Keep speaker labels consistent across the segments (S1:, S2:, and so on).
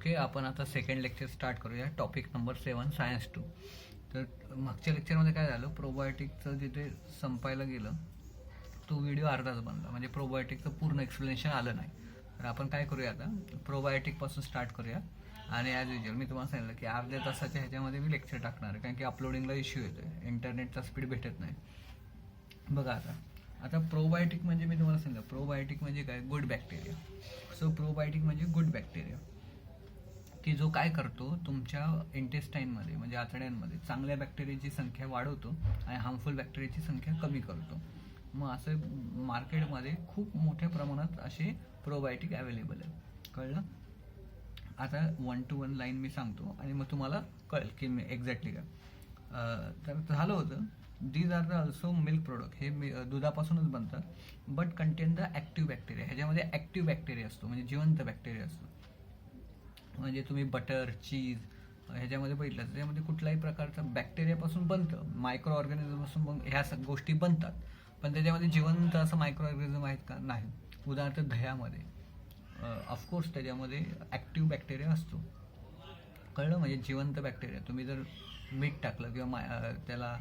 S1: Okay, आपण आता second lecture start करूया. Topic number 7, science 2. तर मागच्या लेक्चरमध्ये काय झालं, प्रोबायोटिकचं जिथे संपायला गेलं तो व्हिडिओ अर्धाच बनला, म्हणजे प्रोबायोटिकचं पूर्ण एक्सप्लेनेशन आलं नाही. तर आपण काय करूया, आता प्रोबायोटिकपासून स्टार्ट करूया. आणि ॲज युजल मी तुम्हाला सांगितलं की अर्ध्या तासाच्या ह्याच्यामध्ये मी लेक्चर टाकणार आहे, कारण की अपलोडिंगला इश्यू येतो आहे, इंटरनेटचा स्पीड भेटत नाही. बघा आता प्रोबायोटिक म्हणजे मी तुम्हाला सांगितलं, प्रोबायोटिक म्हणजे काय, गुड बॅक्टेरिया. सो प्रोबायोटिक म्हणजे गुड बॅक्टेरिया की जो काय करतो, तुमच्या इंटेस्टाईनमध्ये म्हणजे आतड्यांमध्ये चांगल्या बॅक्टेरियाची संख्या वाढवतो आणि हार्मफुल बॅक्टेरियाची संख्या कमी करतो. मग असं मार्केटमध्ये खूप मोठ्या प्रमाणात असे प्रोबायोटिक अवेलेबल आहे. कळलं? आता 1 to 1 लाईन मी सांगतो आणि मग तुम्हाला कळेल की मी एक्झॅक्टली काय. तर झालं होतं, these are the also milk product, हे दुधापासूनच बनतात, but contain the active bacteria. ह्याच्यामध्ये ॲक्टिव्ह बॅक्टेरिया असतो, म्हणजे जिवंत बॅक्टेरिया असतो. म्हणजे तुम्ही बटर, चीज ह्याच्यामध्ये बघितलं, त्याच्यामध्ये कुठल्याही प्रकारचा बॅक्टेरियापासून बनतं, मायक्रो ऑर्गॅनिझमपासून ह्या गोष्टी बनतात, पण त्याच्यामध्ये जिवंत असं मायक्रो ऑर्गॅनिझम आहेत का? नाही. उदाहरणार्थ दह्यामध्ये ऑफकोर्स त्याच्यामध्ये ॲक्टिव्ह बॅक्टेरिया असतो. कळलं? म्हणजे जिवंत बॅक्टेरिया. तुम्ही जर मीठ टाकलं किंवा त्याला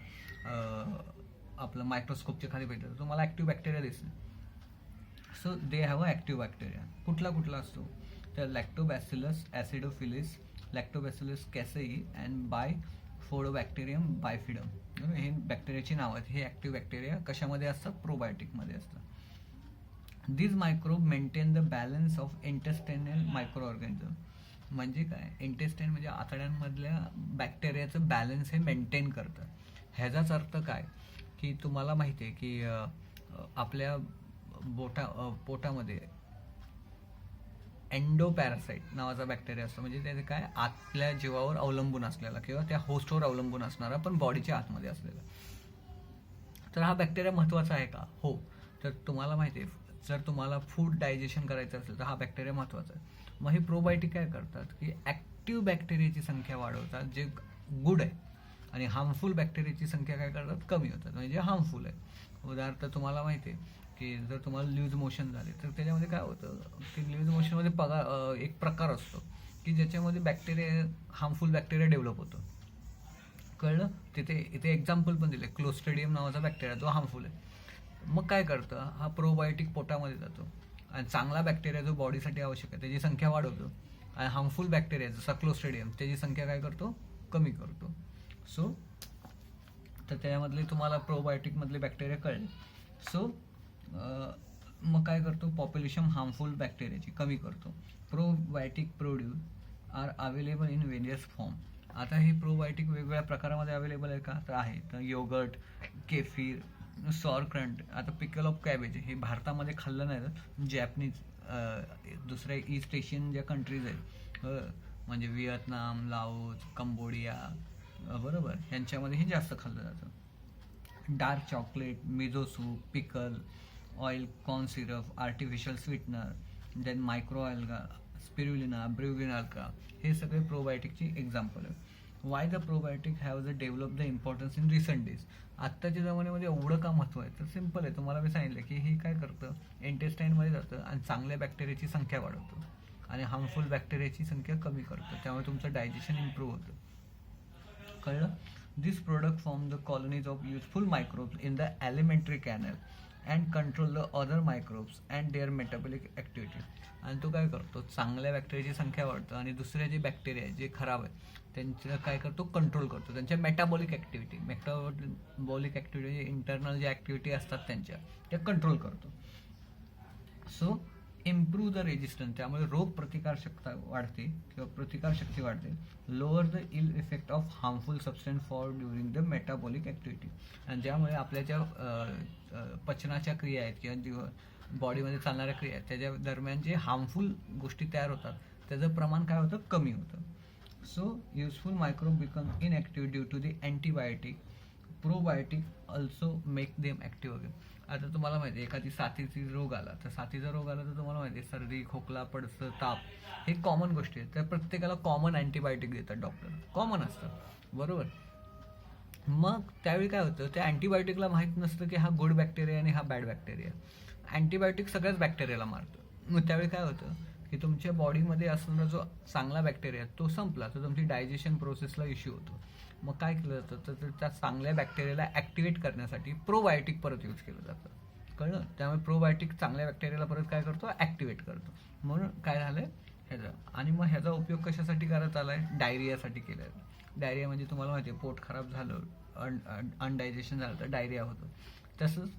S1: आपलं मायक्रोस्कोपच्या खाली भेटलं तर तुम्हाला ॲक्टिव्ह बॅक्टेरिया दिसेल. So they have a active bacteria. कुठला असतो तर लॅक्टोबॅसिलस ॲसिडोफिलिस, लॅक्टोबॅसिलस कॅसेई अँड बायफोडोबॅक्टेरियम बायफिडम. हे बॅक्टेरियाची नावं आहेत. हे ॲक्टिव्ह बॅक्टेरिया कशामध्ये असतात? प्रोबायोटिकमध्ये असतात. This microbe maintain the balance of intestinal micro organism. म्हणजे काय, इंटेस्टाईन म्हणजे आतड्यांमधल्या बॅक्टेरियाचं बॅलन्स हे मेंटेन करतं. ह्याचाच अर्थ काय की तुम्हाला माहिती आहे की आपल्या पोटामध्ये एंडोपॅरासाइट नावाचा बॅक्टेरिया असतो. म्हणजे त्याचे काय, आतल्या जीवावर अवलंबून असलेला किंवा त्या होस्टवर अवलंबून असणारा, पण बॉडीच्या आतमध्ये असलेला. तर हा बॅक्टेरिया महत्त्वाचा आहे का? हो. तर तुम्हाला माहिती आहे, जर तुम्हाला फूड डायजेशन करायचं असेल तर हा बॅक्टेरिया महत्त्वाचा आहे. मग हे प्रोबायोटिक काय करतात की ॲक्टिव्ह बॅक्टेरियाची संख्या वाढवतात, जे गुड आहे, आणि हार्मफुल बॅक्टेरियाची संख्या काय करतात? कमी होतात, म्हणजे हार्मफुल आहे. उदाहरणार्थ तुम्हाला माहिती आहे की जर तुम्हाला लूज मोशन झाले तर त्याच्यामध्ये काय होतं की लूज मोशनमध्ये एक प्रकार असतो की ज्याच्यामध्ये बॅक्टेरिया, हार्मफुल बॅक्टेरिया डेव्हलप होतो. कळलं? इथे एक्झाम्पल पण दिले, क्लोस्ट्रिडियम नावाचा बॅक्टेरिया जो हार्मफुल आहे. मग काय करतं, हा प्रोबायोटिक पोटामध्ये जातो आणि चांगला बॅक्टेरिया जो बॉडीसाठी आवश्यक आहे त्याची संख्या वाढवतो, आणि हार्मफुल बॅक्टेरिया जसा क्लोस्ट्रिडियम त्याची संख्या काय करतो? कमी करतो. सो तर त्याच्यामधले तुम्हाला प्रोबायोटिकमधले बॅक्टेरिया कळले. सो मग काय करतो, पॉप्युलेशन हार्मफुल बॅक्टेरियाची कमी करतो. Probiotic produce are available in various form. आता हे प्रोबायोटिक वेगवेगळ्या प्रकारामध्ये अवेलेबल आहे का? तर आहे. तर योगर्ट, केफीर, सॉरक्रंट. आता पिकल ऑफ कॅबेज हे भारतामध्ये खाल्लं नाही तर जॅपनीज, दुसऱ्या ईस्ट एशियन ज्या कंट्रीज आहेत, म्हणजे व्हिएतनाम, लाओस, कंबोडिया, बरोबर, ह्यांच्यामध्ये हे जास्त खाल्लं जातं. Dark chocolate, miso soup, pickle, oil, corn syrup, artificial sweetener, then micro alga, spirulina, ब्रुगिनाल्का, हे सगळे प्रोबायोटिकची एक्झाम्पल आहे. Why the probiotic have the develop the importance in recent days. आत्ताच्या जमान्यामध्ये एवढं का महत्त्व आहे? तर सिम्पल आहे, तुम्हाला मी सांगितलं की हे काय करतं, इंटेस्टाईनमध्ये जातं आणि चांगल्या बॅक्टेरियाची संख्या वाढवतं आणि हार्मफुल बॅक्टेरियाची संख्या कमी करतं, त्यामुळे तुमचं डायजेशन इम्प्रूव्ह होतं. कळलं? This product form the colonies of useful microbes in the alimentary canal and control the other microbes and their metabolic activity. आणि तो काय करतो, चांगल्या बॅक्टेरियाची संख्या वाढतो आणि दुसरे जे बॅक्टेरिया आहेत जे खराब आहेत त्यांचं काय करतो, कंट्रोल करतो, त्यांच्या मेटाबॉलिक ॲक्टिव्हिटी म्हणजे इंटरनल ज्या ॲक्टिव्हिटी असतात त्या कंट्रोल करतो. सो इम्प्रूव्ह द रेजिस्टन्स, त्यामुळे रोग प्रतिकारशक्ती वाढते किंवा प्रतिकारशक्ती वाढते. Lower the ill effect of harmful substance for during the metabolic activity. आणि ज्यामुळे आपल्या ज्या पचनाच्या क्रिया आहेत किंवा बॉडीमध्ये चालणाऱ्या क्रिया आहेत त्याच्या दरम्यान जे हार्मफुल गोष्टी तयार होतात त्याचं प्रमाण काय होतं, कमी होतं. So useful microbe become inactive due to the antibiotic. Probiotic also make them active again. आता तुम्हाला माहिती आहे, एखादी साथीचा रोग आला तर तुम्हाला माहिती आहे, सर्दी, खोकला, पडसं, ताप हे कॉमन गोष्टी आहेत. तर प्रत्येकाला कॉमन अँटीबायोटिक देतात डॉक्टर, कॉमन असतं, बरोबर. मग त्यावेळी काय होतं, त्या अँटीबायोटिकला माहीत नसतं की हा गुड बॅक्टेरिया आणि हा बॅड बॅक्टेरिया. अँटीबायोटिक सगळ्याच बॅक्टेरियाला मारतं. मग त्यावेळी काय होतं की तुमच्या बॉडीमध्ये असणारा जो चांगला बॅक्टेरिया तो संपला तर तुमची डायजेशन प्रोसेसला इश्यू होतो. मग काय केलं जातं तर त्या चांगल्या बॅक्टेरियाला ॲक्टिवेट करण्यासाठी प्रोबायोटिक परत यूज केलं जातं. कळलं? त्यामुळे प्रोबायोटिक चांगल्या बॅक्टेरियाला परत काय करतो, ॲक्टिवेट करतो. म्हणून काय झालं ह्याचा. आणि मग ह्याचा उपयोग कशासाठी करत आला आहे, डायरियासाठी केला आहे. डायरिया म्हणजे तुम्हाला माहिती आहे पोट खराब झालं, अनडायजेशन झालं तर डायरिया होतं. तसंच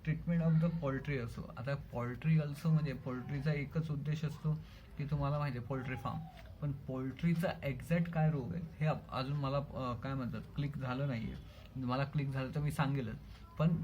S1: ट्रीटमेंट ऑफ द पोल्ट्री असो. आता पोल्ट्री अल्सो म्हणजे पोल्ट्रीचा एकच उद्देश असतो की तुम्हाला माहिती आहे पोल्ट्री फार्म, पण पोल्ट्रीचा एक्झॅक्ट काय रोग आहे हे अजून मला काय म्हणतात क्लिक झालं नाही आहे. मला क्लिक झालं तर मी सांगेलच, पण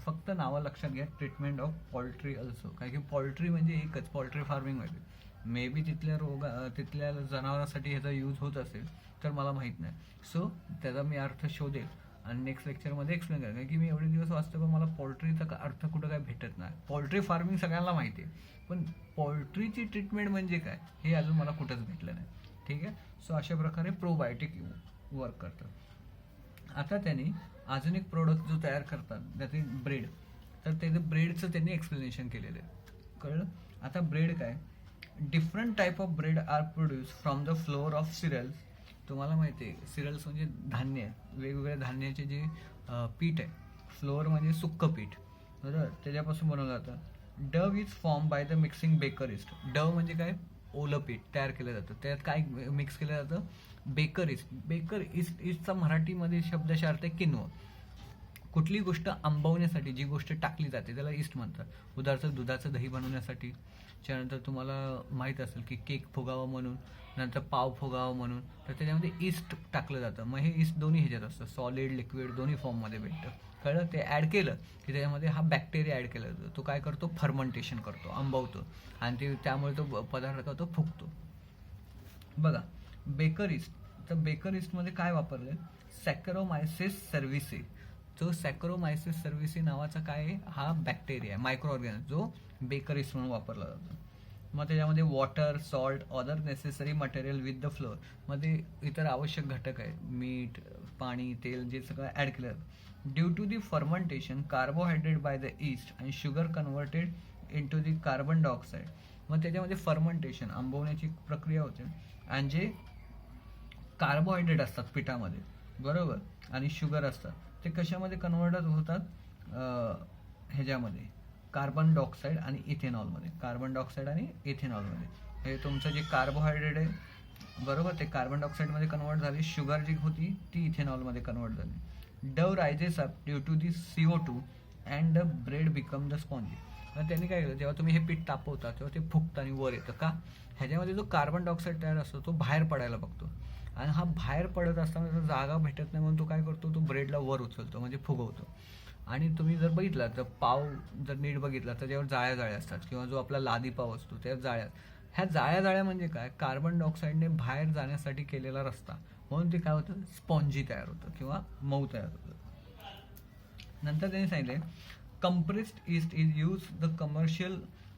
S1: फक्त नावं लक्षात घ्या, ट्रीटमेंट ऑफ पोल्ट्री अल्सो. कारण की पोल्ट्री म्हणजे एकच पोल्ट्री फार्मिंगमध्ये मे बी तिथल्या जनावरांसाठी ह्याचा यूज होत असेल तर मला माहीत नाही. सो त्याचा मी अर्थ शोधेल आणि नेक्स्ट लेक्चरमध्ये एक्सप्लेन करेन. कारण की मी एवढे दिवस वाचतो पण मला पोल्ट्रीचा अर्थ कुठं काय भेटत नाही. पोल्ट्री फार्मिंग सगळ्यांना माहिती आहे, पण पोल्ट्रीची ट्रीटमेंट म्हणजे काय हे अजून मला कुठंच भेटलं नाही. ठीक आहे. सो अशा प्रकारे प्रोबायोटिक वर्क करतात. आता त्यांनी अजून एक प्रोडक्ट जो तयार करतात त्याचे ब्रेड, तर त्याचं ब्रेडचं त्यांनी एक्सप्लेनेशन केलेलं आहे. कळलं? आता ब्रेड काय, different type of bread are produce from the flour of cereals. तुम्हाला माहिती आहे सिरियल्स म्हणजे धान्य, वेगवेगळ्या धान्याचे जे पीठ आहे. फ्लोअर म्हणजे सुक्कं पीठ, बरोबर, त्याच्यापासून बनवलं जातं. Dove is form by the mixing baker east. Dove म्हणजे काय, ओलं पीठ तयार केलं जातं. त्यात काय मिक्स केलं जातं, बेकर इस्ट. बेकर इस्ट, इस्टचा मराठीमध्ये शब्दशः अर्थ आहे किण्व. कुठली गोष्ट आंबवण्यासाठी जी गोष्ट टाकली जाते त्याला इस्ट म्हणतात. उदाहरणार्थ दुधाचं दही बनवण्यासाठी, त्यानंतर तुम्हाला माहीत असेल की केक फुगावं म्हणून, नंतर पाव फुगावं म्हणून, तर त्याच्यामध्ये इस्ट टाकलं जातं. मग हे इस्ट दोन्ही ह्याच्यात असतं, सॉलिड लिक्विड दोन्ही फॉर्ममध्ये भेटतं. कळलं? ते ॲड केलं की त्याच्यामध्ये हा बॅक्टेरिया ॲड केला जातो. तो काय करतो, फर्मंटेशन करतो, आंबवतो, आणि ते त्यामुळे तो पदार्थ तो फुगतो. बघा बेकर इस्ट, तर बेकर इस्टमध्ये काय वापरलं, सॅकरोमायसिस सर्व्हिसी. जो सॅकरोमायसिस सर्व्हिसी नावाचा काय आहे, हा बॅक्टेरिया आहे, मायक्रो ऑर्गॅनिझम, जो बेकर इस्ट म्हणून वापरला जातो. मग त्याच्यामध्ये water, salt, other necessary material with the flour, मध्ये इतर आवश्यक घटक आहे, मीठ, पाणी, तेल, जे सगळं ॲड केलं जातं. Due to the fermentation carbohydrate by the yeast and sugar converted into the carbon dioxide. मग त्याच्यामध्ये फर्मंटेशन, आंबवण्याची प्रक्रिया होते, आणि जे कार्बोहायड्रेट असतात पिठामध्ये, बरोबर, आणि शुगर असतात, ते कशामध्ये कन्वर्ट होतात, ह्याच्यामध्ये कार्बन डायऑक्साईड आणि इथेनॉलमध्ये. कार्बन डायऑक्साईड आणि इथेनॉलमध्ये हे तुमचं जे कार्बोहायड्रेट आहे, बरोबर, ते कार्बन डायऑक्साईडमध्ये कन्वर्ट झाले. शुगर जी होती ती इथेनॉलमध्ये कन्वर्ट झाली. Dough rises up due to the CO2 and the bread become the spongy. मग त्यांनी काय केलं, जेव्हा तुम्ही हे पीठ तापवता तेव्हा ते फुगतं आणि वर येतं. का, ह्याच्यामध्ये जो कार्बन डायऑक्साईड तयार असतो तो बाहेर पडायला बघतो, आणि हा बाहेर पडत असताना जागा भेटत नाही म्हणून तो काय करतो, तो ब्रेडला वर उचलतो, म्हणजे फुगवतो. आणि तुम्ही जर बघितला तर पाव जर नीट बघितला तर त्याच्यावर जाळ्या जाळ्या असतात, किंवा जो आपला लादी पाव असतो त्यात जाळ्या. ह्या जाळ्या जाळ्या म्हणजे काय, कार्बन डायऑक्साईडने बाहेर जाण्यासाठी केलेला रस्ता, म्हणून ते काय होतं, स्पॉन्जी तयार होतं किंवा मऊ तयार होतं. नंतर त्यांनी सांगितले compressed yeast is used the commercial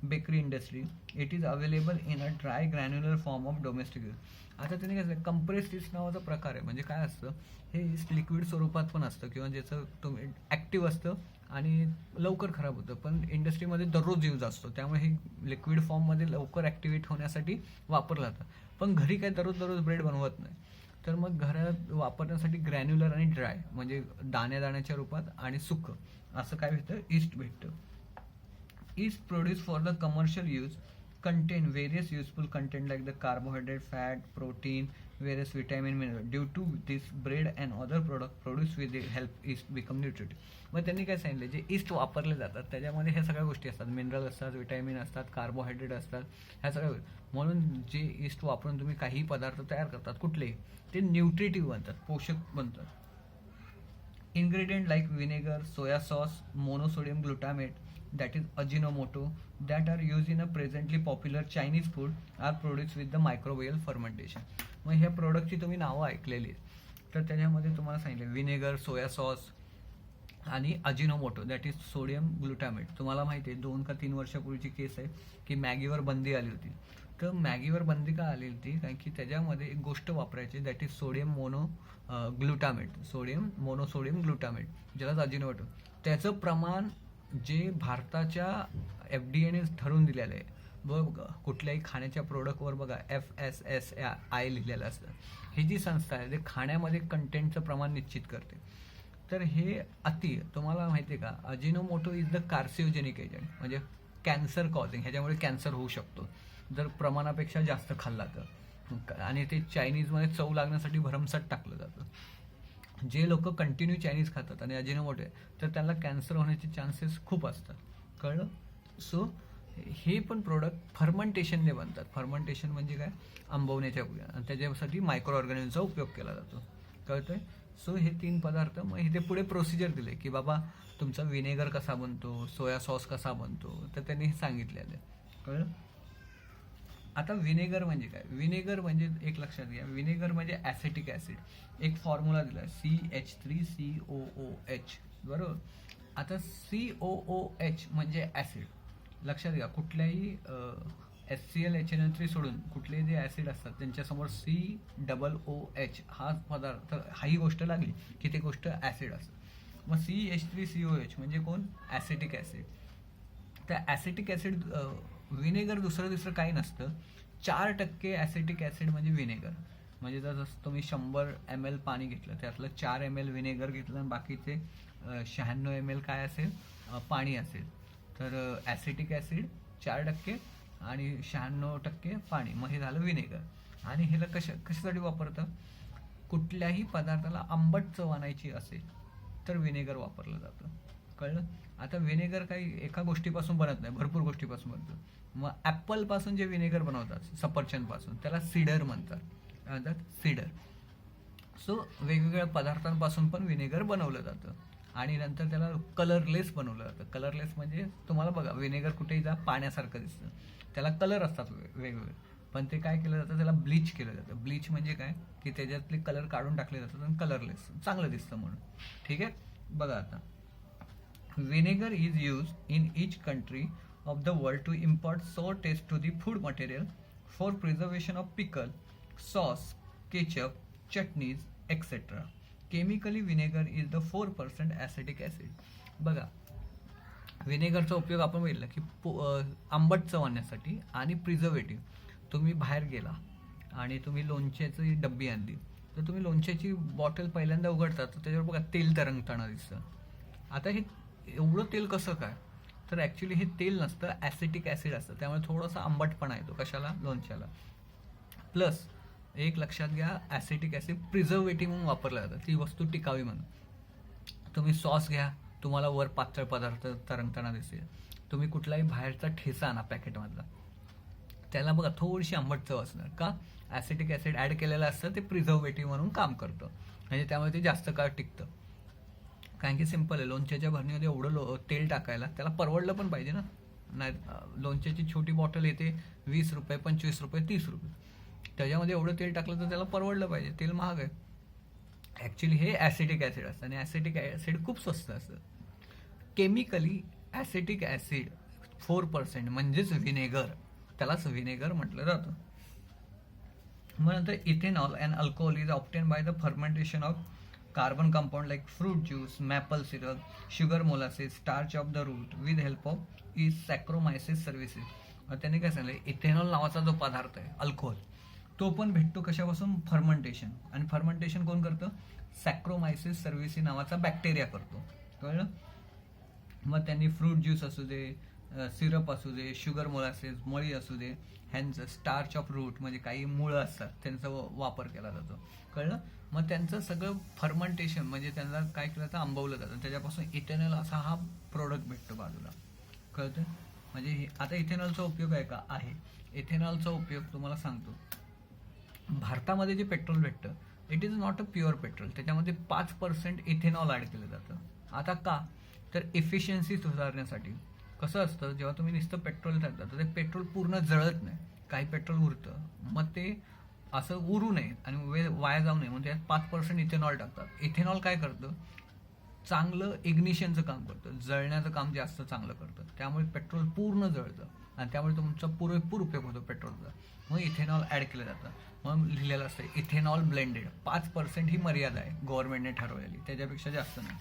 S1: bakery industry. It is available in a dry granular form of domestic use. आता त्यांनी काय, कंप्रेस्ड ईस्ट नावाचा प्रकार आहे. म्हणजे काय असतं, हे ईस्ट लिक्विड स्वरूपात पण असतं, किंवा ज्याचं तुम्ही ॲक्टिव्ह असतं आणि लवकर खराब होतं, पण इंडस्ट्रीमध्ये दररोज यूज असतो, त्यामुळे हे लिक्विड फॉर्ममध्ये लवकर ॲक्टिवेट होण्यासाठी वापरलं जातं. पण घरी काय दररोज ब्रेड बनवत नाही, तर मग घरात वापरण्यासाठी ग्रॅन्युलर आणि ड्राय म्हणजे दाण्याच्या रूपात आणि सुकं असं काय भेटतं, ईस्ट भेटतं. East produce for the commercial use contain various useful content like the carbohydrate, fat, protein, various vitamin, mineral. Due to this, bread and other product produced with the help yeast become nutritive. मग त्यांनी काय सांगितलं, जे east वापरले जातात त्याच्यामध्ये ह्या सगळ्या गोष्टी असतात, मिनरल असतात, विटॅमिन असतात, कार्बोहायड्रेट असतात, ह्या सगळ्या. म्हणून जे ईस्ट वापरून तुम्ही काही पदार्थ तयार करतात कुठले, ते न्यूट्रिटिव्ह बनतात, पोषक बनतात. Ingredient like vinegar, soya sauce, monosodium glutamate, that is Ajinomoto, that are used in a presently popular Chinese food are produced with the microbial fermentation. मग ह्या प्रोडक्टची तुम्ही नावं ऐकलेली आहेत, तर त्याच्यामध्ये तुम्हाला सांगितलं विनेगर, सोया सॉस आणि Ajinomoto, that is sodium glutamate. तुम्हाला माहिती आहे 2 का 3 वर्षापूर्वीची केस आहे की मॅगीवर बंदी आली होती. तर मॅगीवर बंदी का आली होती, कारण की त्याच्यामध्ये एक गोष्ट वापरायची, that is sodium glutamate, monosodium glutamate, ज्याला अजिनोमोटो. त्याचं प्रमाण जे भारताच्या FDAने ठरवून दिलेलं आहे, बघा कुठल्याही खाण्याच्या प्रोडक्टवर बघा FSSAI लिहिलेलं असतं. ही जी संस्था आहे ते खाण्यामध्ये कंटेंटचं प्रमाण निश्चित करते. तर हे तुम्हाला माहिती आहे का, अजिनोमोटो इज द कार्सिओजेनिक एजंट, म्हणजे कॅन्सर कॉझिंग, ह्याच्यामुळे कॅन्सर होऊ शकतो जर प्रमाणापेक्षा जास्त खाल्ला तर. आणि ते चायनीजमध्ये चव लागण्यासाठी भरमसाठ टाकलं जातं. जे लोक कंटिन्यू चायनीज खातात आणि अजिनोमोटो आहे तर त्यांना कॅन्सर होण्याचे चान्सेस खूप असतात. कळलं? सो हे पण प्रोडक्ट फर्मंटेशनने बनतात. फर्मंटेशन म्हणजे काय, आंबवण्याच्या आणि त्याच्यासाठी मायक्रो ऑर्गॅनिझमचा उपयोग केला जातो. कळतंय? सो हे 3 पदार्थ. मग इथे पुढे प्रोसिजर दिले की बाबा तुमचा विनेगर कसा बनतो, सोया सॉस कसा बनतो, तर त्यांनी हे सांगितलेलं आहे. कळलं? आता विनेगर म्हणजे काय, विनेगर म्हणजे एक लक्षात घ्या, विनेगर म्हणजे ॲसिटिक ॲसिड. एक फॉर्म्युला दिला CH3COOH, बरोबर. आता COOH म्हणजे ॲसिड. लक्षात घ्या, कुठल्याही HCl HNO3 सोडून कुठलेही जे ॲसिड असतात त्यांच्यासमोर COOH हा पदार्थ, ही गोष्ट लागली की ते गोष्ट ॲसिड असतं. मग CH3COH म्हणजे कोण, ॲसिटिक ॲसिड. त्या ॲसिटिक ॲसिड विनेगर दुसरं काही नसतं. 4% ॲसिटिक ॲसिड म्हणजे विनेगर. म्हणजे जर तुम्ही 100 ml पाणी घेतलं त्यातलं 4 ml विनेगर घेतलं आणि बाकीचे 96 ml काय असेल, पाणी असेल, तर ॲसिटिक ॲसिड 4% आणि 96% पाणी, मग हे झालं विनेगर. आणि ह्याला कशासाठी वापरतं, कुठल्याही पदार्थाला आंबट चव आणायची असेल तर विनेगर वापरलं जातं. कळलं? आता विनेगर काही एका गोष्टीपासून बनत नाही, भरपूर गोष्टीपासून बनतं. मग ॲपलपासून जे विनेगर बनवतात, सफरचंदपासून, त्याला सीडर म्हणतात. काय म्हणतात? सीडर. सो वेगवेगळ्या पदार्थांपासून पण विनेगर बनवलं जातं. आणि नंतर त्याला कलरलेस बनवलं जातं. कलरलेस म्हणजे तुम्हाला बघा विनेगर कुठेही जा पाण्यासारखं दिसतं, त्याला कलर असतात वेगवेगळे, पण ते काय केलं जातं, त्याला ब्लीच केलं जातं. ब्लीच म्हणजे काय की त्याच्यातले कलर काढून टाकले जातात आणि कलरलेस चांगलं दिसतं म्हणून. ठीक आहे? बघा आता, vinegar is used in each country of the world to impart sour taste to the food material for preservation of pickle, sauce, ketchup, chutneys, etc. Chemically, vinegar is the 4% acetic acid. बघा, विनेगरचा उपयोग आपण बघितला की आंबट चव आणण्यासाठी आणि preservative. तुम्ही बाहेर गेला आणि तुम्ही लोणच्याची डब्बी आणली, तर तुम्ही लोणच्याची बॉटल पहिल्यांदा उघडता तर त्याच्यावर बघा तेल तरंगताना दिसतं. आता हे एवढं तेल कसं काय, तर ॲक्च्युली हे तेल नसतं, ॲसिटिक ॲसिड असतं. त्यामुळे थोडासा आंबटपणा येतो कशाला, लोणच्याला. प्लस एक लक्षात घ्या, ॲसिटिक ॲसिड प्रिझर्वेटिव्ह म्हणून वापरलं जातं, ती वस्तू टिकावी म्हणून. तुम्ही सॉस घ्या, तुम्हाला वर पातळ पदार्थ तरंगताना दिसेल. तुम्ही कुठलाही बाहेरचा ठेचा आणा पॅकेटमधला, त्याला बघा थोडीशी आंबट चव असणार. का? ॲसिटिक ॲसिड ॲड केलेलं असतं, ते प्रिझर्वेटिव्ह म्हणून काम करतं. म्हणजे त्यामुळे ते जास्त काळ टिकतं. कारण की सिंपल आहे, लोणच्याच्या भरणीमध्ये एवढं तेल टाकायला त्याला परवडलं पण पाहिजे ना. नाही, लोणच्याची छोटी बॉटल येते 20 रुपये, 25 रुपये, 30 रुपये. त्याच्यामध्ये एवढं तेल टाकलं तर त्याला परवडलं पाहिजे, तेल महाग आहे. ॲक्च्युली हे ॲसिटिक ॲसिड असतं आणि ॲसिटिक ॲसिड खूप स्वस्त असतं. केमिकली ॲसिटिक ॲसिड 4% म्हणजेच विनेगर, त्यालाच विनेगर म्हटलं जातं. मग नंतर ethanol and alcohol is obtain bye the fermentation of carbon compound like fruit juice, maple syrup, sugar molasses, starch of the root with help of is Saccharomyces cerevisiae. त्यांनी काय सांगितलं, ethanol नावाचा जो पदार्थ आहे, अल्कोहोल, तो पण भेटतो कशापासून, फर्मेंटेशन. आणि फर्मेंटेशन कोण करतं, सॅक्रोमायसिस सर्व्हिसी नावाचा बॅक्टेरिया करतो. कळलं? मग त्यांनी फ्रूट ज्यूस असू दे, सिरप असू दे, शुगर मोलासेस, मळी असू दे, ह्यांचं स्टार्च ऑफ रूट म्हणजे काही मुळं असतात त्यांचा वापर केला जातो. कळलं? मग त्यांचं सगळं फर्मेंटेशन म्हणजे त्यांना काय केलं तर आंबवलं जातं, त्याच्यापासून इथेनॉल असा हा प्रोडक्ट भेटतो बाजूला. कळतं? म्हणजे आता इथेनॉलचा उपयोग आहे का, आहे. इथेनॉलचा उपयोग तुम्हाला सांगतो. भारतामध्ये जे पेट्रोल भेटतं, it is not a pure petrol, त्याच्यामध्ये 5% इथेनॉल ॲड केलं जातं. आता का, तर एफिशियन्सी सुधारण्यासाठी. कसं असतं, जेव्हा तुम्ही नुसतं पेट्रोल टाकता तर ते पेट्रोल पूर्ण जळत नाही, काही पेट्रोल उरतं. मग ते असं उरू नये आणि वाया जाऊ नये म्हणून त्यात 5% इथेनॉल टाकतात. इथेनॉल काय करतं, चांगलं इग्निशनचं काम करतं, जळण्याचं काम जास्त चांगलं करतं. त्यामुळे पेट्रोल पूर्ण जळतं आणि त्यामुळे तुमचा पुरेपूर उपयोग होतो पेट्रोलचा. मग इथेनॉल ॲड केलं जातं. मग लिहिलेलं असतं इथेनॉल ब्लेंडेड. 5% ही मर्यादा आहे गव्हर्नमेंटने ठरवलेली, त्याच्यापेक्षा जास्त नाही.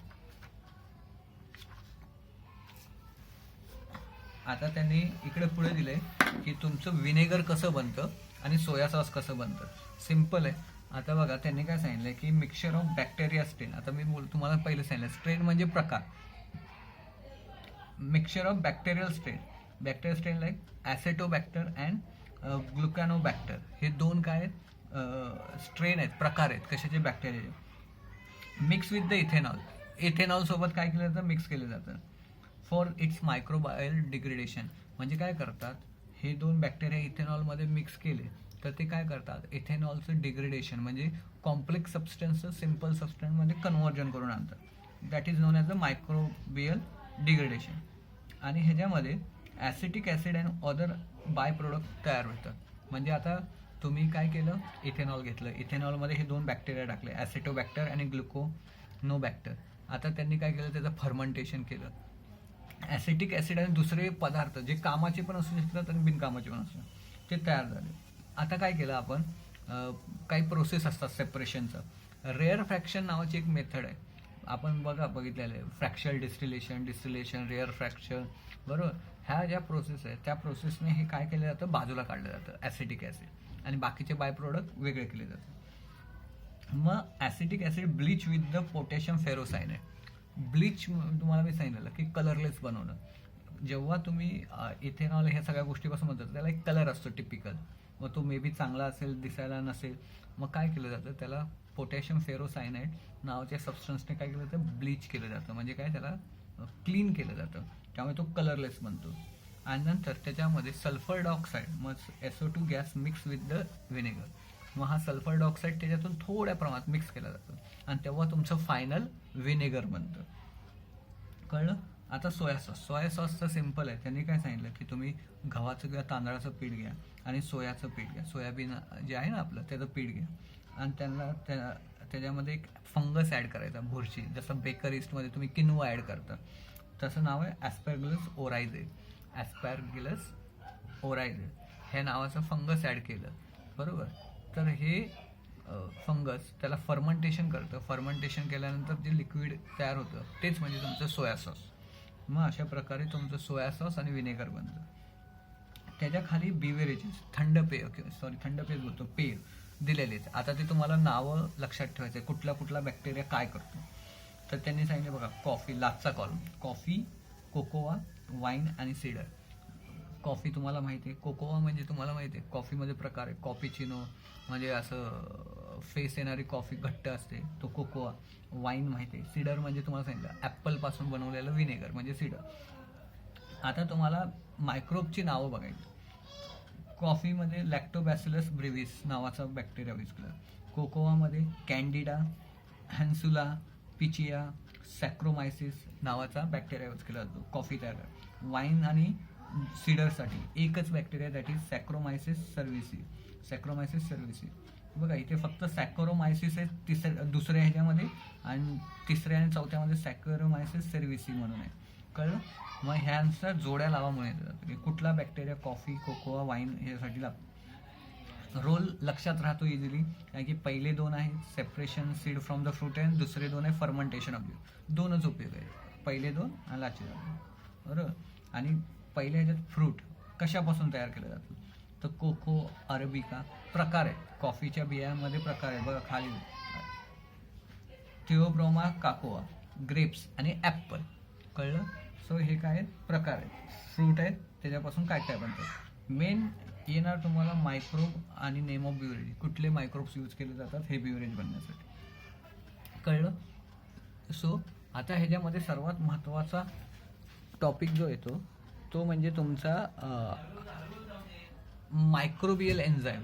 S1: आता त्यांनी इकडे पुढे दिलंय की तुमचं विनेगर कसं बनतं आणि सोया सॉस कसं बनतं. सिम्पल आहे. आता बघा त्यांनी काय सांगितलंय की मिक्सचर ऑफ बॅक्टेरिया स्ट्रेन. आता मी तुम्हाला पहिलं सांगितलं स्ट्रेन म्हणजे प्रकार. Mixture of bacterial strain. Bacterial strain like acetobacter and gluconobacter. हे दोन काय स्ट्रेन आहेत, प्रकार आहेत कशाचे, बॅक्टेरियाचे. Mix with the ethanol. Ethanol सोबत काय केलं जातं, मिक्स केलं जातं फॉर इट्स मायक्रोबायल डिग्रेडेशन. म्हणजे काय करतात हे दोन बॅक्टेरिया इथेनॉलमध्ये मिक्स केले तर ते काय करतात इथेनॉलचं डिग्रेडेशन म्हणजे कॉम्प्लेक्स सबस्टन्स सिम्पल सबस्टन्समध्ये कन्व्हर्जन करून आणतात. That is non as a microbial degradation. आणि ह्याच्यामध्ये acetic acid and other by product तयार होतात. म्हणजे आता तुम्ही काय केलं, इथेनॉल घेतलं, इथेनॉलमध्ये हे दोन बॅक्टेरिया टाकले, ॲसेटोबॅक्टर आणि ग्लुकोनोबॅक्टर. आता त्यांनी काय केलं, त्याचं फर्मेंटेशन केलं. ॲसिटिक ॲसिड आणि दुसरे पदार्थ जे कामाचे पण असू शकतात आणि बिनकामाचे पण असू शकतात ते तयार झाले. आता काय केलं आपण, काही प्रोसेस असतात सेपरेशनचं. रेअर फ्रॅक्शन नावाची एक मेथड आहे, आपण बघितलेलं आहे. फ्रॅक्शनल डिस्टिलेशन, रेअर फ्रॅक्शन, बरोबर. ह्या ज्या प्रोसेस आहेत त्या प्रोसेसने हे काय केलं जातं, बाजूला काढलं जातं ॲसिटिक ॲसिड आणि बाकीचे बाय प्रोडक्ट वेगळे केले जातात. मग acetic acid bleach with the potassium ferrocyanide. Bleach तुम्हाला मी सांगितलेलं की कलरलेस बनवणं. जेव्हा तुम्ही इथेनॉल ह्या सगळ्या गोष्टीपासून म्हणतात त्याला एक कलर असतो टिपिकल, मग तो मे बी चांगला असेल, दिसायला नसेल, मग काय केलं जातं त्याला पोटॅशियम फेरोसायनाइड नावाच्या सबस्टन्सने काय केलं जातं, ब्लीच केलं जातं. म्हणजे काय, त्याला क्लीन केलं जातं, त्यामुळे तो कलरलेस बनतो. आणि नंतर त्याच्यामध्ये सल्फर डायऑक्साईड, मग SO2 gas mix with the vinegar. मग हा सल्फर डायऑक्साईड त्याच्यातून थोड्या प्रमाणात मिक्स केला जातो आणि तेव्हा तुमचं फायनल व्हिनेगर बनतं. कळलं. आता सोया सॉसचं सिम्पल आहे. त्यांनी काय सांगितलं की तुम्ही गव्हाचं किंवा तांदळाचं पीठ घ्या आणि सोयाचं पीठ घ्या, सोयाबीन जे आहे ना आपलं त्याचं पीठ घ्या आणि त्याच्यामध्ये एक फंगस ॲड करायचा, बुरशी. जसं बेकर ईस्टमध्ये तुम्ही किनवा ॲड करता तसं नाव आहे ॲस्पॅरगिलस ओरायझे. ॲस्पॅरगिलस ओरायझे ह्या नावाचं फंगस ॲड केलं, बरोबर. तर हे फंगस त्याला फर्मेंटेशन करतं. फर्मेंटेशन केल्यानंतर जे लिक्विड तयार होतं तेच म्हणजे तुमचं सोया सॉस. मग अशा प्रकारे तुमचं सोया सॉस आणि व्हिनेगर बनतं. त्याच्या खाली बिव्हरेजेस, थंड पेय बोलतो, पेय दिलेले आहेत. आता ते तुम्हाला नावं लक्षात ठेवायचं आहे, कुठला बॅक्टेरिया काय करतो. तर त्यांनी सांगितलं बघा, कॉफी, लास्टचा कॉलम, कॉफी, कोकोआ, वाईन आणि सीडर. कॉफी तुम्हाला माहिती आहे, कोकोआ म्हणजे तुम्हाला माहिती आहे कॉफीमध्ये प्रकार आहे. कॉफीचिनो म्हणजे असं फेस येणारी कॉफी घट्ट असते, तो कोकोआ. वाईन माहिती आहे. सीडर म्हणजे तुम्हाला सांगितलं ॲपलपासून बनवलेलं व्हिनेगर म्हणजे सीडर. आता तुम्हाला मायक्रोबची नावं बघायची. कॉफीमध्ये लॅक्टोबॅसिलस ब्रेव्हिस नावाचा बॅक्टेरिया यूज केला. कोकोआमध्ये कॅन्डिडा, हॅन्सुला, पिचिया, सॅक्रोमायसिस नावाचा बॅक्टेरिया यूज केला जातो कॉफी तयार करायला. वाईन आणि सीडरसाठी एकच बॅक्टेरिया, दॅट इज सॅक्रोमायसिस सर्व्हिसी. बघा इथे फक्त सॅक्रोमायसिस आहे दुसऱ्या ह्याच्यामध्ये आणि तिसऱ्या आणि चौथ्यामध्ये सॅक्रोमायसिस सर्व्हिसी म्हणून आहे. कळलं. मग ह्यांचा जोड्या लावामुळे येतं जातं की कुठला बॅक्टेरिया कॉफी, कोकोआ, वाईन ह्यासाठी लागतो. रोल लक्षात राहतो इझिली, कारण की पहिले दोन आहे separation seed from the fruit आहे, दुसरे दोन आहे फर्मेंटेशन ऑफ दोनच उपयोग आहे, पहिले दोन आणि लाचे दोन, बरोबर. आणि पहिल्या ह्याच्यात फ्रूट कशापासून तयार केलं जातं, तर कोको, अरेबिका प्रकार आहेत. कॉफीच्या बियांमध्ये प्रकार आहेत बघा खाली, थिओब्रोमा, काकोआ, ग्रेप्स आणि ॲपल. कळलं. सो हे काय आहेत, प्रकार आहेत, फ्रूट आहेत, त्याच्यापासून काय काय बनतात. मेन येणार तुम्हाला मायक्रोब आणि नेम ऑफ बिव्हरेज, कुठले मायक्रोब्स यूज केले जातात हे बिव्हरेज बनण्यासाठी. कळलं. सो आता ह्याच्यामध्ये सर्वात महत्त्वाचा टॉपिक जो येतो तो म्हणजे तुमचा मायक्रोबियल एन्झाईम.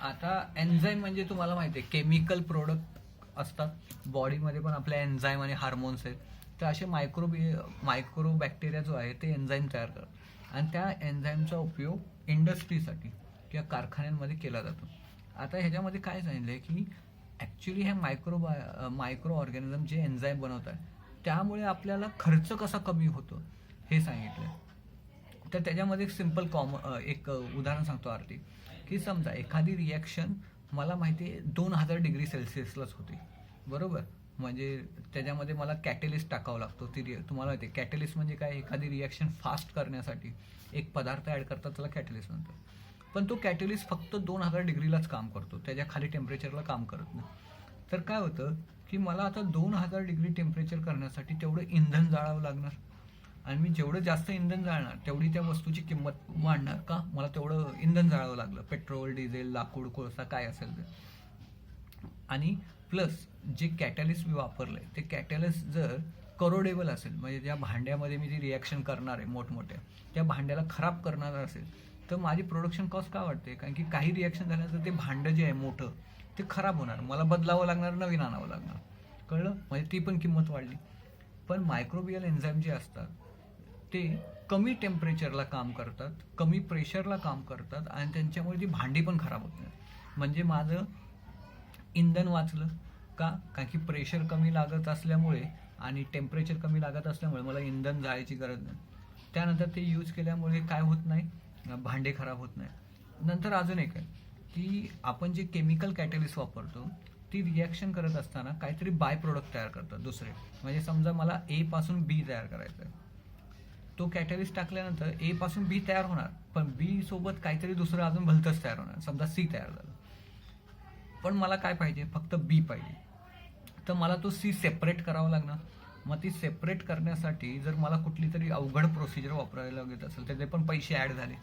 S1: आता एन्झाईम म्हणजे तुम्हाला माहिती आहे केमिकल प्रोडक्ट असतात बॉडीमध्ये, पण आपल्या एन्झाईम आणि हार्मोन्स आहेत. तर असे मायक्रो बॅक्टेरिया जो आहे ते एन्झाईम तयार करतात आणि त्या एन्झाईमचा उपयोग इंडस्ट्रीसाठी किंवा कारखान्यांमध्ये केला जातो. आता ह्याच्यामध्ये काय सांगितलं आहे की ॲक्च्युली ह्या मायक्रो ऑर्गॅनिझम जे एन्झाईम बनवतात त्यामुळे आपल्याला खर्च कसा कमी होतो हे सांगितलं. तर त्याच्यामध्ये एक सिम्पल एक उदाहरण सांगतो आरती, की समजा एखादी रिॲक्शन मला माहिती आहे 2000 डिग्री सेल्सिअसलाच होती, बरोबर. म्हणजे त्याच्यामध्ये मला कॅटलिस्ट टाकावं लागतो. तुम्हाला माहिती आहे कॅटलिस्ट म्हणजे काय, एखादी रिॲक्शन फास्ट करण्यासाठी एक पदार्थ ॲड करतात, त्याला कॅटलिस्ट म्हणतात. पण तो कॅटलिस्ट फक्त 2000 डिग्रीलाच काम करतो, त्याच्या खाली टेम्परेचरला काम करत नाही. तर काय होतं की मला आता 2000 डिग्री टेम्परेचर करण्यासाठी तेवढं इंधन जाळावं लागणार, आणि मी जेवढं जास्त इंधन जाळणार तेवढी त्या वस्तूची किंमत वाढणार का, मला तेवढं इंधन जाळावं लागलं, पेट्रोल, डिझेल, लाकूड, कोळसा काय असेल ते. आणि प्लस जे कॅटलिस्ट मी वापरलं आहे ते कॅटलिस्ट जर करोडेबल असेल, म्हणजे ज्या भांड्यामध्ये मी जी रिॲक्शन करणार आहे मोठमोठ्या, त्या भांड्याला खराब करणार असेल, तर माझी प्रोडक्शन कॉस्ट का वाढते, कारण की काही रिॲक्शन झाल्यानंतर ते भांडं जे आहे मोठं ते खराब होणार, मला बदलावं लागणार, नवीन आणावं लागणार. कळलं, म्हणजे ती पण किंमत वाढली. पण मायक्रोबियल एन्झाईम जे असतात ते कमी टेम्परेचरला काम करतात, कमी प्रेशरला काम करतात, आणि त्यांच्यामुळे ती भांडी पण खराब होत नाही. म्हणजे माझं इंधन वाचलं का, कारण की प्रेशर कमी लागत असल्यामुळे आणि टेम्परेचर कमी लागत असल्यामुळे मला इंधन जाळायची गरज नाही. त्यानंतर ते यूज केल्यामुळे काय होत नाही, भांडे खराब होत नाही. नंतर अजून एक आहे की आपण जे केमिकल कॅटलिस्ट वापरतो ती रिॲक्शन करत असताना काहीतरी बाय प्रोडक्ट तयार करतात दुसरे. म्हणजे समजा मला ए पासून बी तयार करायचं आहे, तो कॅटलिस्ट टाकल्यानंतर ए पासून बी तयार होणार, पण बी सोबत काहीतरी दुसरं अजून भलतंच तयार होणार, समजा सी तयार झालं. पण मला काय पाहिजे, फक्त बी पाहिजे, तर मला तो सी सेपरेट करावा लागणार. मग ती सेपरेट करण्यासाठी जर मला कुठली तरी अवघड प्रोसिजर वापरायला लागत असेल त्याचे पण पैसे ॲड झाले.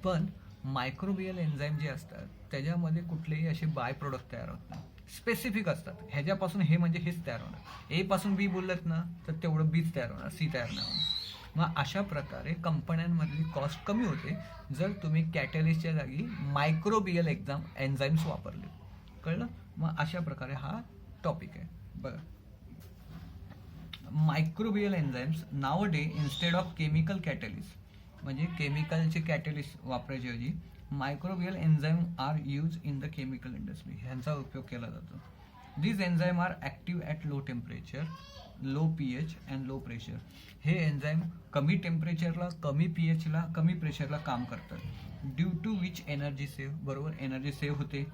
S1: पण मायक्रोबियल एन्झाईम जे असतात त्याच्यामध्ये कुठलेही असे बाय प्रोडक्ट तयार होत नाही, स्पेसिफिक असतात, ह्याच्यापासून हे म्हणजे हेच तयार होणार. ए पासून बी बोलत ना तर तेवढं बीच तयार होणार, सी तयार नाही होणार. मग अशा प्रकारे कंपन्यांमधली कॉस्ट कमी होते जर तुम्ही कॅटलिस्टच्या जागी मायक्रोबियल एन्झाईम्स वापरले. कळलं. मग अशा प्रकारे हा टॉपिक आहे. बघा, microbial enzymes nowadays instead of chemical catalyst, म्हणजे केमिकलचे कॅटलिस्ट वापरायच्या ऐवजी microbial enzyme are use in the chemical industry, ह्यांचा उपयोग केला जातो. These enzyme are active at low temperature, low pH and low pressure. हे एन्झाईम कमी टेम्परेचरला, कमी पीएचला, कमी प्रेशरला काम करतात. Due to which energy save, बरोबर, एनर्जी सेव्ह होते.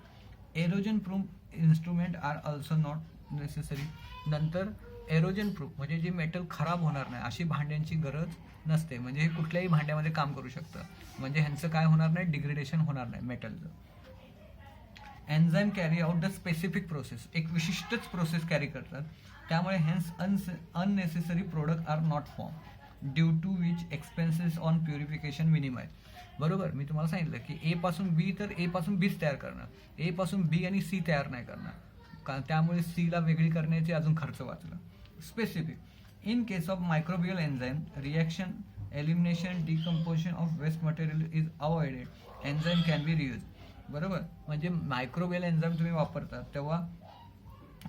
S1: Erosion proof instrument are also not necessary. नंतर एरोजन प्रूफ म्हणजे जे मेटल खराब होणार नाही अशी भांड्यांची गरज नसते, म्हणजे हे कुठल्याही भांड्यामध्ये काम करू शकतं, म्हणजे ह्यांचं काय होणार नाही, डिग्रेडेशन होणार नाही मेटलचं. Enzyme carry out the specific process, एक विशिष्टच प्रोसेस कॅरी करतात, त्यामुळे hence unnecessary product are not form, due to which expenses on purification minimize. बरोबर, मी तुम्हाला सांगितलं की ए पासून बी, तर ए पासून बीच तयार करणार, ए पासून बी आणि सी तयार नाही करणार, कारण त्यामुळे सीला वेगळी करण्याचे अजून खर्च वाचला. Specific, in case of microbial enzyme reaction, elimination, decomposition of waste material is avoided, enzyme can be reuse. बरोबर, म्हणजे मायक्रोबियल एन्झाईम तुम्ही वापरता तेव्हा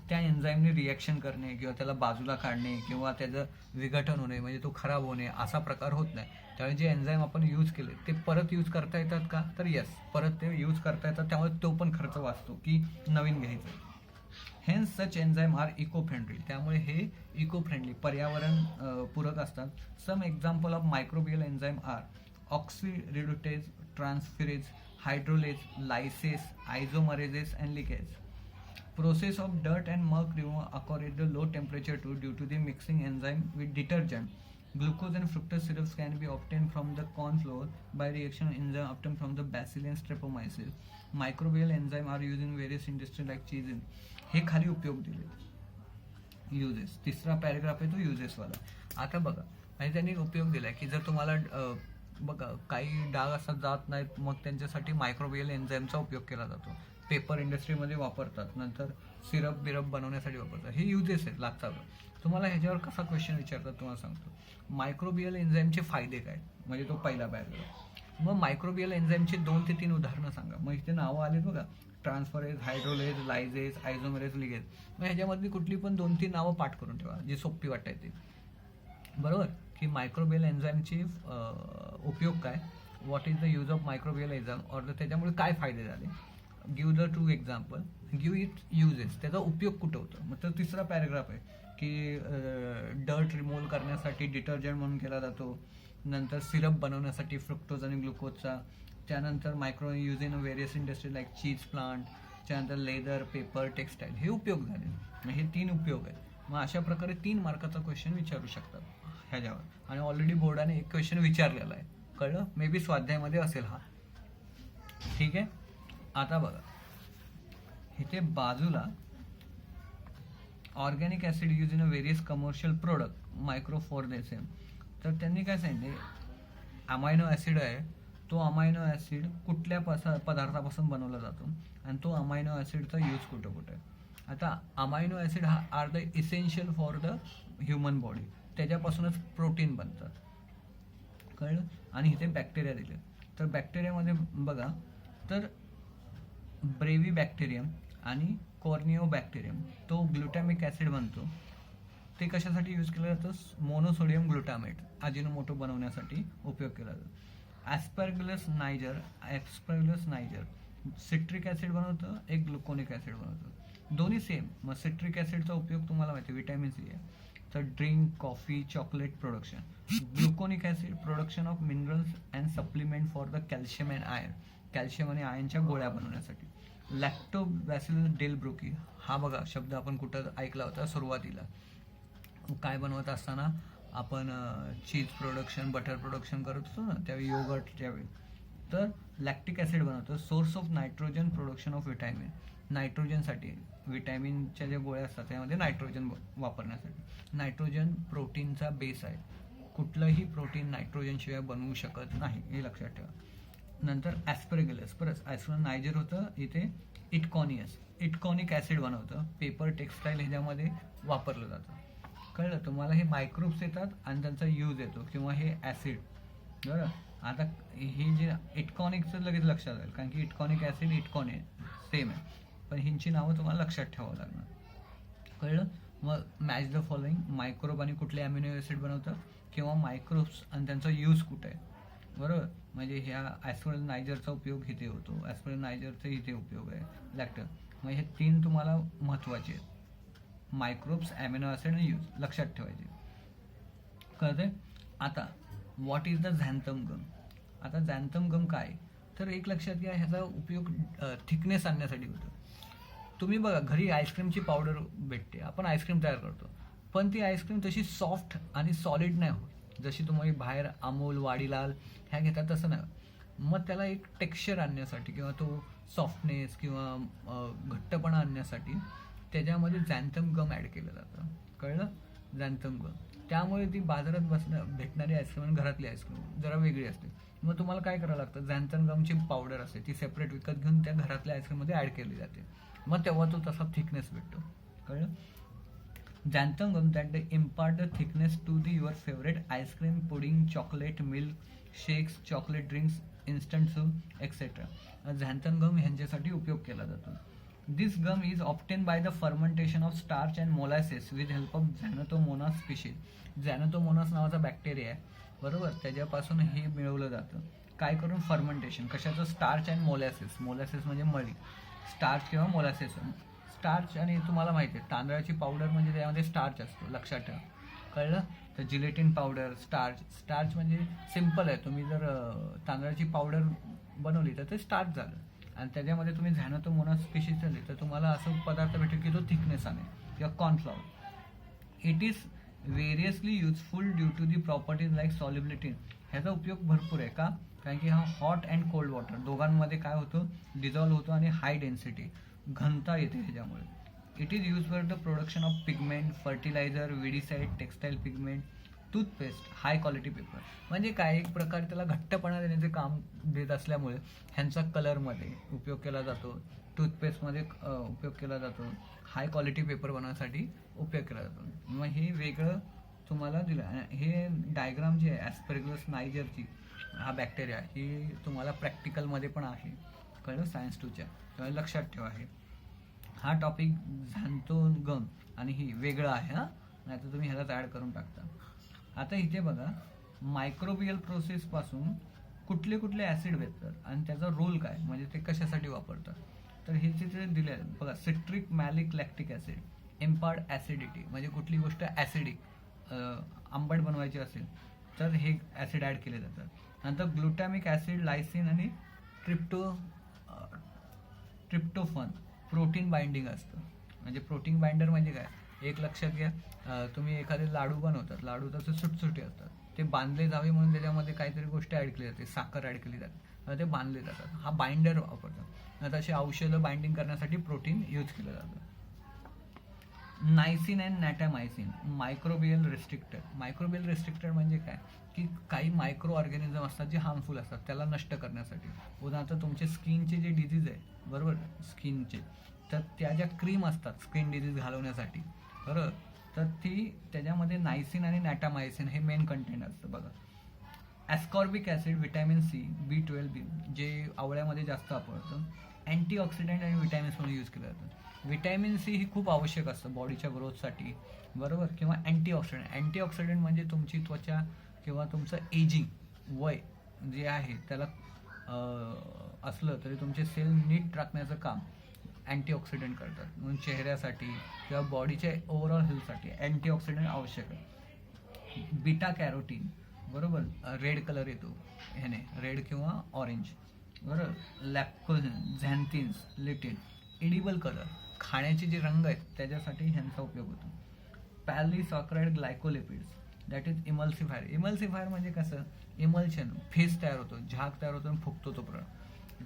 S1: त्या एन्झाईमने रिॲक्शन करणे किंवा त्याला बाजूला काढणे किंवा त्याचं विघटन होणे, म्हणजे तो खराब होणे, असा प्रकार होत नाही. त्यामुळे जे एन्झाईम आपण यूज केले ते परत यूज करता येतात का, तर येस, परत ते यूज करता येतात, त्यामुळे तो पण खर्च वाचतो की नवीन घ्यायचं. Hence such enzyme are eco friendly, त्यामुळे हे इको फ्रेंडली, पर्यावरण पूरक असतात. Some example of microbial enzyme are oxidoreductase, transferase, hydrolase, lyases, isomerases and ligase. Process of dirt and murk removal occur at the low temperature too due to the mixing enzyme with detergent. Glucose and fructose syrups can be obtained from the corn flour by reaction enzyme obtained from the Bacillus streptomyces. Microbial enzyme are used in various industries like cheese. हे खाली उपयोग दिले. Uses, तिसरा paragraph आहे तो युजेसवाला. आता बघा, आणि त्यांनी उपयोग दिलाय की जर तुम्हाला बघा काही डाग असतात जात नाहीत, मग त्यांच्यासाठी मायक्रोबियल एन्झाईमचा उपयोग केला जातो. पेपर इंडस्ट्रीमध्ये वापरतात, नंतर सिरप बिरप बनवण्यासाठी वापरतात. हे युजेस आहेत लागतात. तुम्हाला ह्याच्यावर कसा क्वेश्चन विचारतात तुम्हाला सांगतो. मायक्रोबियल एन्झाईमचे फायदे काय, म्हणजे तो पहिला पॅरेग्राफ. मग मायक्रोबियल एन्झाईमचे 2 ते 3 उदाहरणं सांगा. मग इथे नावं आलेत बघा, ट्रान्सफरेज, हायड्रोलेज, लायझेस, आयझोमरेज, लिगेज. मग ह्याच्यामधली कुठली पण 2-3 नावं पाठ करून ठेवा जी सोपी वाटतात ते. बरोबर, की मायक्रोबियल एन्झाईमचे उपयोग काय, what is the use of microbial enzyme, और त्याच्यामुळे काय फायदे झाले. Give the 2 example, give it uses, त्याचा उपयोग कुठं होतं. मग तर तिसरा पॅरेग्राफ आहे की डर्ट रिमूव्ह करण्यासाठी डिटर्जंट म्हणून केला जातो, नंतर सिरप बनवण्यासाठी फ्रुक्टोज आणि ग्लुकोजचा, त्यानंतर micro use in various industry like cheese plant, त्यानंतर लेदर, पेपर, टेक्स्टाईल हे उपयोग झाले. मग हे 3 उपयोग आहेत. मग अशा प्रकारे 3 मार्काचा क्वेश्चन विचारू शकतात ह्याच्यावर. आणि ऑलरेडी बोर्डाने एक क्वेश्चन विचारलेला आहे, कळलं? मे बी स्वाध्यायामध्ये असेल हा. ठीक आहे. आता बघा इथे बाजूला organic acid use in a various commercial product micro for the same. तर त्यांनी काय सांगितले, अमायनो ॲसिड आहे, तो अमायनो ॲसिड कुठल्या पदार्थापासून बनवला जातो आणि तो अमायनो ॲसिडचा यूज कुठं कुठं आहे. आता अमायनो ॲसिड हा are the essential for the human body, त्याच्यापासूनच प्रोटीन बनतात, कळलं? आणि इथे बॅक्टेरिया दिले. तर बॅक्टेरियामध्ये बघा, तर ब्रेव्ही बॅक्टेरियम आणि कॉर्निओ बॅक्टेरियम तो ग्लुटॅमिक ॲसिड बनतो. ते कशासाठी यूज केलं जातं? मोनोसोडियम ग्लुटामेट अजिनोमोटो बनवण्यासाठी उपयोग केला जातो. ॲस्परगिलस नायजर सिट्रिक ॲसिड बनवतं, एक ग्लुकोनिक ॲसिड बनवतं, दोन्ही सेम. मग सिट्रिक ॲसिडचा उपयोग तुम्हाला माहिती आहे, विटॅमिन सी आहे. तर drink, coffee, chocolate production. Gluconic acid production of minerals and supplement for the calcium and iron, calcium आणि आयर्नच्या गोळ्या बनवण्यासाठी. लॅक्टोबॅसिलस डेलब्रुकी हा बघा शब्द आपण कुठं ऐकला होता सुरुवातीला, काय बनवत असताना आपण चीज प्रोडक्शन, बटर प्रोडक्शन करत होतो ना त्यावेळी, योगर्ट त्यावेळी. तर लॅक्टिक ॲसिड बनवतो. Source of nitrogen production of vitamin, नायट्रोजनसाठी विटॅमिनच्या ज्या गोळ्या असतात त्यामध्ये नायट्रोजन वापरण्यासाठी. नायट्रोजन प्रोटीनचा बेस आहे, कुठलंही प्रोटीन नायट्रोजनशिवाय बनवू शकत नाही, हे लक्षात ठेवा. नंतर ॲस्परगिलस, परत नायजर होतं, इथे इटकॉनिक ॲसिड बनवतं, पेपर, टेक्स्टाईल ह्याच्यामध्ये वापरलं जातं, कळलं? तुम्हाला हे मायक्रोब्स येतात आणि त्यांचा यूज येतो, किंवा हे ॲसिड, बरं. आता हे जे इटकॉनिकचं लगेच लक्षात येईल, कारण की इटकॉनिक ॲसिड इटकॉन सेम आहे, पण ह्यांची नावं तुम्हाला लक्षात ठेवावं लागणार, कळलं? मग मॅच द फॉलोइंग, मायक्रोब आणि कुठले अमिनो ॲसिड बनवतं, किंवा मायक्रोब्स आणि त्यांचा यूज कुठे आहे, बरोबर? म्हणजे ह्या ॲस्परगिल नायजरचा उपयोग इथे होतो, ॲस्परगिल नायजरचा इथे उपयोग आहे, लॅक्टर. मग हे 3 तुम्हाला महत्त्वाचे आहेत, मायक्रोब्स, ॲमिनो ॲसिड आणि यूज, लक्षात ठेवायचे, कळतंय? आता व्हॉट इज द झॅन्थम गम. आता झॅन्थम गम काय, तर एक लक्षात घ्या, ह्याचा उपयोग थिकनेस आणण्यासाठी होतो. तुम्ही बघा घरी आईस्क्रीमची पावडर भेटते, आपण आईस्क्रीम तयार करतो, पण ती आईस्क्रीम तशी सॉफ्ट आणि सॉलिड नाही होत जशी तुम्ही बाहेर अमूल, वाडीलाल ह्या घेतात तसं नाही. मग त्याला एक टेक्स्चर आणण्यासाठी किंवा तो सॉफ्टनेस किंवा घट्टपणा आणण्यासाठी त्याच्यामध्ये झॅन्थम गम ॲड केलं जातं, कळलं? झॅन्थम गम. त्यामुळे ती बाजारात भेटणारी आईस्क्रीम आणि घरातली आईस्क्रीम जरा वेगळी असते. मग तुम्हाला काय करावं लागतं, झॅन्थम गमची पावडर असते ती सेपरेट विकत घेऊन त्या घरातल्या आईस्क्रीममध्ये ॲड केली जाते, मग तेव्हा तो तसा थिकनेस भेटतो, कळलं? Xanthan gum that the impart the thickness to the your favourite ice cream, pudding, chocolate, milk shakes, chocolate drinks, instant soup etcetera. Xanthan gum ह्यांच्यासाठी उपयोग केला जातो. This gum is obtain by the fermentation of starch and molasses with help of xanthomonas species. Xanthomonas नावाचा bacteria आहे, बरोबर, त्याच्यापासून हे मिळवलं जातं. काय करून? फर्मेंटेशन. कशाचं? Starch and molasses. मोलॅसिस म्हणजे मळी, स्टार्च किंवा मोलॅसिस. स्टार्च, आणि तुम्हाला माहिती आहे तांदळाची पावडर म्हणजे त्यामध्ये स्टार्च असतो, लक्षात ठेवा, कळलं? तर जिलेटिन पावडर, स्टार्च म्हणजे सिम्पल आहे, तुम्ही जर तांदळाची पावडर बनवली तर ते स्टार्च झालं, आणि त्याच्यामध्ये तुम्ही झॅनोथोमोनास स्पीशीज झाली तर तुम्हाला असं पदार्थ भेटेल की तो थिकनेस आहे, किंवा cornflour. It is variously useful due to the properties like solubility. ह्याचा उपयोग भरपूर आहे, का? कारण की हा हॉट अँड कोल्ड वॉटर दोघांमध्ये काय होतं, डिझॉल्व्ह होतो, आणि हाय डेन्सिटी घनता येते ह्याच्यामुळे. It is use for the production of pigment, fertiliser, weedicide, textile pigment, toothpaste, high quality paper. म्हणजे काय, एक प्रकारे त्याला घट्टपणा देण्याचे काम देत असल्यामुळे ह्यांचा कलरमध्ये उपयोग केला जातो, टूथपेस्टमध्ये उपयोग केला जातो, हाय क्वालिटी पेपर बनवण्यासाठी उपयोग केला जातो. मग हे वेगळं तुम्हाला दिलं. हे डायग्राम जे आहे ॲस्परगिलस नायजरची, हा बॅक्टेरिया, ही तुम्हाला प्रॅक्टिकलमध्ये पण आहे, कळलं, सायन्स 2च्या, त्यामुळे लक्षात ठेवा. हा टॉपिक झॅन्थोगम आणि ही वेगळं आहे, हां, नाही तर तुम्ही ह्यालाच ॲड करून टाकता. आता इथे बघा, मायक्रोबियल प्रोसेसपासून कुठले कुठले ॲसिड भेटतात आणि त्याचा रोल काय, म्हणजे ते कशासाठी वापरतात. तर हे तिथे दिले आहे बघा. Citric, malic, lactic acid impart acidity, म्हणजे कुठली गोष्ट ॲसिडिक आंबट बनवायची असेल तर हे ॲसिड ॲड केले जातात. नंतर ग्लुटॅमिक ॲसिड, लायसिन आणि ट्रिप्टोफन प्रोटीन बाइंडिंग असतं. म्हणजे प्रोटीन बाइंडर म्हणजे काय, एक लक्षात घ्या, तुम्ही एखादे लाडू बनवतात, लाडू तसे सुटसुटी असतात, ते बांधले जावे म्हणून त्याच्यामध्ये काहीतरी गोष्ट ॲड केली जाते, साखर ॲड केली जाते, ते बांधले जातात, हा बाइंडर वापरतात. आता अशी औषधं बाइंडिंग करण्यासाठी प्रोटीन यूज केलं जातं. Nisin and natamycin microbial restrictor. Microbial restrictor म्हणजे काय, की काही मायक्रो ऑर्गॅनिझम असतात जे हार्मफुल असतात, त्याला नष्ट करण्यासाठी. उदाहरणार्थ तुमचे स्किनचे जे डिझीज आहे बरोबर, स्किनचे, तर त्या ज्या क्रीम असतात स्किन डिझीज घालवण्यासाठी बरोबर, तर ती त्याच्यामध्ये नायसिन आणि नॅटामायसिन हे मेन कंटेंट असतं बघा. Ascorbic acid, vitamin C, B12 जे आवळ्यामध्ये जास्त वापरतं, अँटीऑक्सिडंट आणि विटॅमिन्स म्हणून यूज केलं जातं. विटॅमिन सी ही खूप आवश्यक असतं बॉडीच्या ग्रोथसाठी बरोबर, किंवा अँटीऑक्सिडंट म्हणजे तुमची त्वचा किंवा तुमचं एजिंग वय जे आहे त्याला असलं तरी तुमचे सेल नीट राखण्याचं काम अँटीऑक्सिडंट करतात. म्हणून चेहऱ्यासाठी किंवा बॉडीच्या ओव्हरऑल हेल्थसाठी अँटीऑक्सिडंट आवश्यक आहे. बीटा कॅरोटीन बरोबर, रेड कलर येतो ह्याने, रेड किंवा ऑरेंज बरोबर. लॅक्टोजन, झॅन्थिन्स, लिटिन, एडिबल कलर, खाण्याचे जे रंग आहेत त्याच्यासाठी ह्यांचा उपयोग होतो. पॅलिसॅकराइड glycolipids, that is emulsifier. Emulsifier म्हणजे कसं, इमल्शन, फेस तयार होतो, झाग तयार होतो आणि फुगतो तो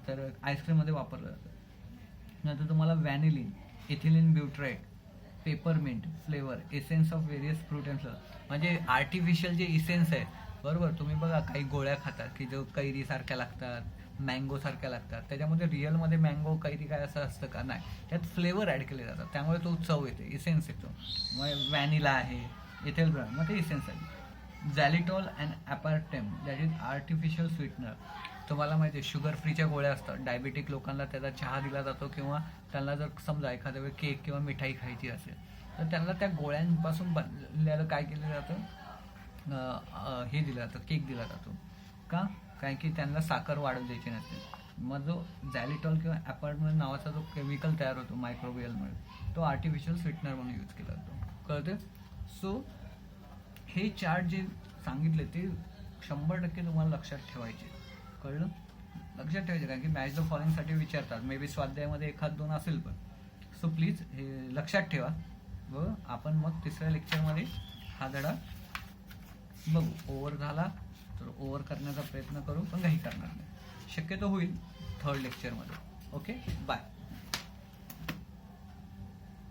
S1: तर आईस्क्रीममध्ये वापरलं जातं. नंतर तुम्हाला vanillin, ethylene butyrate, peppermint flavour, essence of various fruit and म्हणजे आर्टिफिशियल जे इसेन्स आहे बरोबर. तुम्ही बघा काही गोळ्या खातात की जो कैरीसारख्या लागतात, मँगो सारख्या लागतात, त्याच्यामध्ये रिअलमध्ये मँगो कैरी काय असं असतं का, नाही, त्यात फ्लेवर ॲड केले जातात, त्यामुळे तो चव येते, इसेन्स येतो. मग व्हॅनिला आहे, इथेल ब्रँड, मग ते इसेन्स आहे. Xylitol and aspartame, that is artificial sweetener. तुम्हाला माहिती आहे शुगर फ्रीच्या गोळ्या असतात, डायबेटिक लोकांना त्याचा चहा दिला जातो, किंवा त्यांना जर समजा एखाद्या वेळी केक किंवा मिठाई खायची असेल तर त्यांना त्या गोळ्यांपासून बनलेलं काय केलं जातं, हे दिलं जातं, केक दिला जातो का, कारण की त्यांना साखर वाढत द्यायची नसते. मग जो झॅलिटॉल किंवा ॲपार्टमेंट नावाचा जो केमिकल तयार होतो मायक्रोबियलमुळे, तो आर्टिफिशियल स्वीटनर म्हणून यूज केला जातो, कळते. सो हे चार्ट जे सांगितले ते 100% तुम्हाला लक्षात ठेवायचे, कळलं, लक्षात ठेवायचे, कारण की मॅच द फॉलोइंगसाठी विचारतात, मे बी स्वाध्यायामध्ये एखाद दोन असेल पण. सो प्लीज हे लक्षात ठेवा व आपण मग तिसऱ्या लेक्चरमध्ये हा धडा बघू. ओव्हर झाला तर ओव्हर करण्याचा प्रयत्न करू, पण काही करणार नाही, शक्यतो होईल थर्ड लेक्चरमध्ये. Okay, bye.